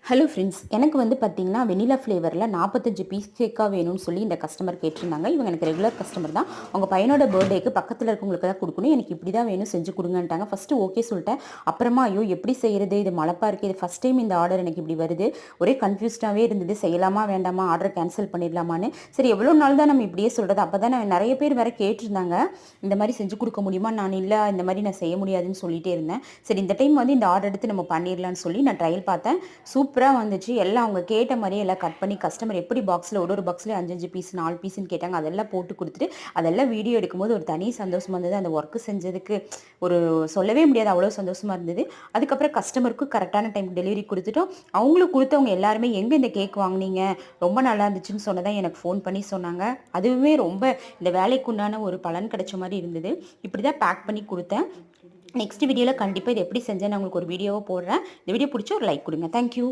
Hello friends, எனக்கு வந்து பார்த்தீங்கன்னா வெனிலா ஃப்ளேவரில் 45 பீஸ் கேக்காக வேணும்னு சொல்லி இந்த கஸ்டமர் கேட்டிருந்தாங்க. இவங்க எனக்கு ரெகுலர் கஸ்டமர் தான். அவங்க பையனோட பர்த்டேக்கு பக்கத்தில் இருக்கவங்களுக்கு தான் கொடுக்கணும். எனக்கு இப்படி தான் வேணும், செஞ்சு கொடுங்கன்ட்டாங்க. ஃபஸ்ட்டு ஓகே சொல்லிட்டேன். அப்புறமா ஐயோ எப்படி செய்கிறது, இது மலப்பா இருக்குது, இது ஃபஸ்ட் டைம் இந்த ஆர்டர் எனக்கு இப்படி வருது, ஒரே கன்ஃபியூஸ்டாகவே இருந்தது. செய்யலாமா வேண்டாமா, ஆர்டர் கேன்சல் பண்ணிடலாமான்னு. சரி எவ்வளோ நாள் தான் நம்ம இப்படியே சொல்கிறது. அப்போ தான் நிறைய பேர் வேறு கேட்டிருந்தாங்க, இந்த மாதிரி செஞ்சு கொடுக்க முடியுமா. நான் இல்லை, இந்த மாதிரி நான் செய்ய முடியாதுன்னு சொல்லிட்டே இருந்தேன். சரி இந்த டைம் வந்து இந்த ஆர்டர் எடுத்து நம்ம பண்ணிடலான்னு சொல்லி நான் ட்ரையல் பார்த்தேன். சூப்பராக வந்துச்சு. எல்லாம் அவங்க கேட்ட மாதிரியே எல்லாம் கட் பண்ணி கஸ்டமர் எப்படி பாக்ஸில் ஒரு பாக்ஸில் 5 பீஸ் 4 பீஸ்ன்னு கேட்டாங்க. அதெல்லாம் போட்டு கொடுத்துட்டு அதெல்லாம் வீடியோ எடுக்கும்போது ஒரு தனி சந்தோஷமாக இருந்தது. அந்த ஒர்க்கு செஞ்சதுக்கு ஒரு சொல்லவே முடியாது, அவ்வளோ சந்தோஷமாக இருந்தது. அதுக்கப்புறம் கஸ்டமருக்கும் கரெக்டான டைம் டெலிவரி கொடுத்துட்டோம். அவங்களுக்கு கொடுத்தவங்க எல்லாருமே எங்கே இந்த கேக் வாங்கினீங்க, ரொம்ப நல்லா இருந்துச்சுன்னு சொன்னதான் எனக்கு ஃபோன் பண்ணி சொன்னாங்க. அதுவுமே ரொம்ப இந்த வேலைக்குண்டான ஒரு பலன் கிடைச்ச மாதிரி இருந்தது. இப்படி தான் பேக் பண்ணி கொடுத்தேன். நெக்ஸ்ட் வீடியோவில் கண்டிப்பாக இது எப்படி செஞ்சேன்னு நான் உங்களுக்கு ஒரு வீடியோவை போடுறேன். இந்த வீடியோ பிடிச்சா ஒரு லைக் கொடுங்க. தேங்க்யூ.